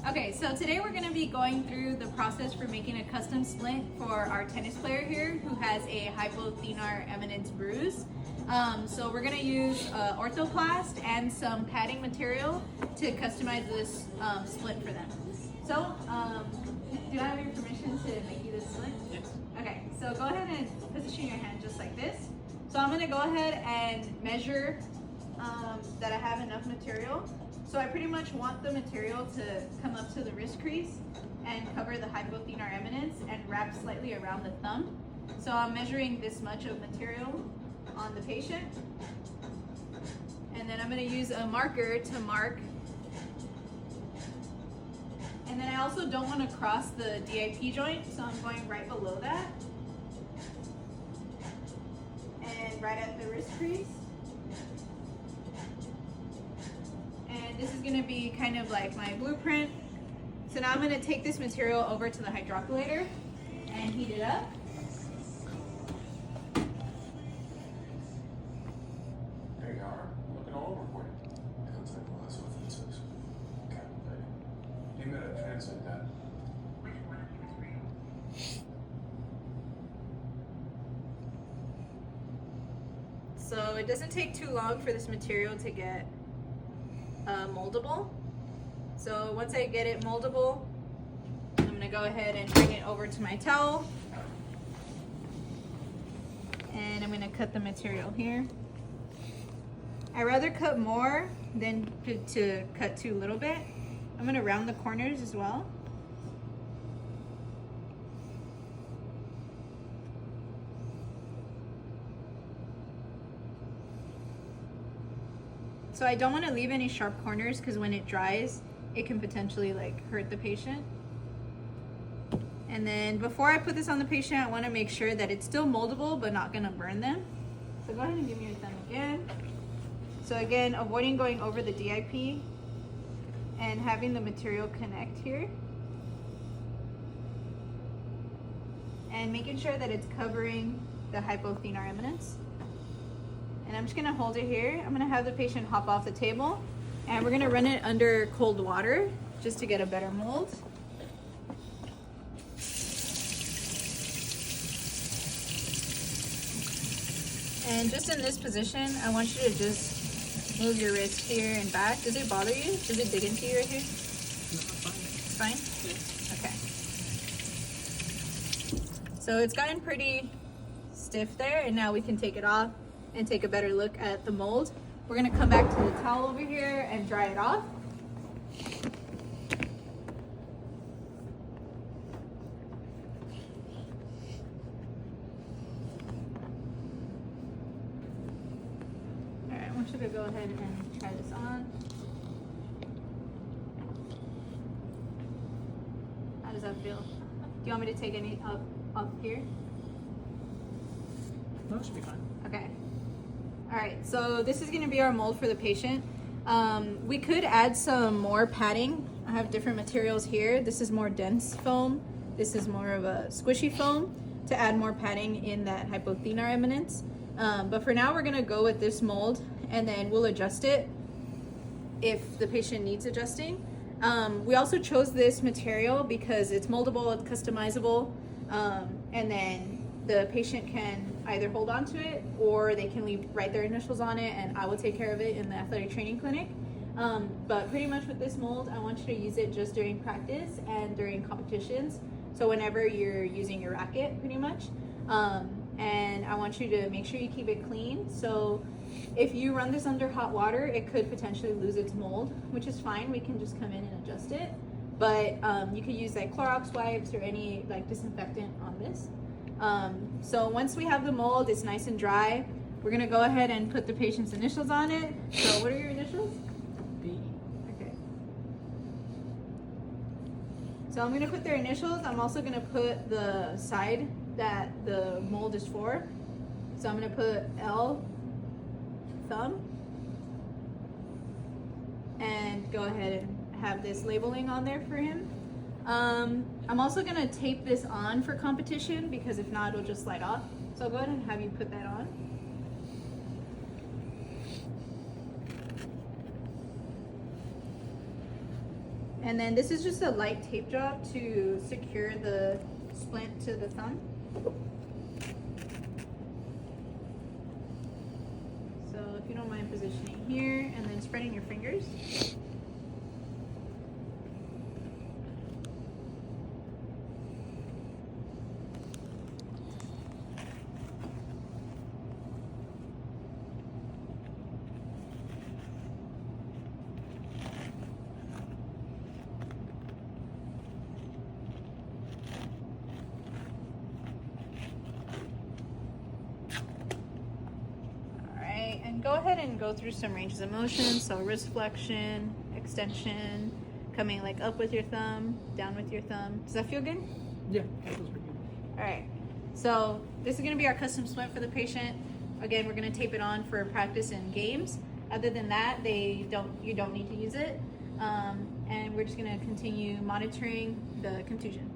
Okay, so today we're going to be going through the process for making a custom splint for our tennis player here who has a hypothenar eminence bruise. So we're going to use orthoplast and some padding material to customize this splint for them. So, do I have your permission to make you this splint? Yes. Okay, so go ahead and position your hand just like this. So I'm going to go ahead and measure that I have enough material. So I pretty much want the material to come up to the wrist crease and cover the hypothenar eminence and wrap slightly around the thumb. So I'm measuring this much of material on the patient. And then I'm going to use a marker to mark. And then I also don't want to cross the DIP joint, so I'm going right below that. And right at the wrist crease. And this is going to be kind of like my blueprint. So now I'm going to take this material over to the hydrocollator and heat it up. There you are. Looking all over for you. Contact glass with inserts. Captivating. You gotta translate that. Which one of you is real? So it doesn't take too long for this material to get moldable. So once I get it moldable, I'm going to go ahead and bring it over to my towel. And I'm going to cut the material here. I rather cut more than to cut too little bit. I'm going to round the corners as well. So I don't want to leave any sharp corners because when it dries, it can potentially like hurt the patient. And then before I put this on the patient, I want to make sure that it's still moldable but not going to burn them. So go ahead and give me your thumb again. So again, avoiding going over the DIP and having the material connect here. And making sure that it's covering the hypothenar eminence. And I'm just gonna hold it here. I'm gonna have the patient hop off the table and we're gonna run it under cold water just to get a better mold. And just in this position, I want you to just move your wrist here and back. Does it bother you? Does it dig into you right here? No, It's fine? fine. Okay. So it's gotten pretty stiff there and now we can take it off and take a better look at the mold. We're gonna come back to the towel over here and dry it off. All right, I want you to go ahead and try this on. How does that feel? Do you want me to take any up here? No, it should be fine. Okay. All right, so this is gonna be our mold for the patient. We could add some more padding. I have different materials here. This is more dense foam. This is more of a squishy foam to add more padding in that hypothenar eminence. But for now, we're gonna go with this mold and then we'll adjust it if the patient needs adjusting. We also chose this material because it's moldable, it's customizable, and then the patient can either hold on to it or they can write their initials on it and I will take care of it in the athletic training clinic. But pretty much with this mold, I want you to use it just during practice and during competitions. So whenever you're using your racket, pretty much. And I want you to make sure you keep it clean. So if you run this under hot water, it could potentially lose its mold, which is fine. We can just come in and adjust it. But you could use like Clorox wipes or any like disinfectant on this. So once we have the mold, it's nice and dry. We're gonna go ahead and put the patient's initials on it. So what are your initials? B. Okay. So I'm gonna put their initials. I'm also gonna put the side that the mold is for. So I'm gonna put L, thumb, and go ahead and have this labeling on there for him. I'm also gonna tape this on for competition because if not, it'll just slide off. So I'll go ahead and have you put that on. And then this is just a light tape job to secure the splint to the thumb. So if you don't mind positioning here and then spreading your fingers. And go ahead and go through some ranges of motion. So wrist flexion, extension, coming like up with your thumb, down with your thumb. Does that feel good? Yeah, that feels pretty good. All right. So this is going to be our custom splint for the patient. Again, we're going to tape it on for practice and games. Other than that, you don't need to use it. And we're just going to continue monitoring the contusion.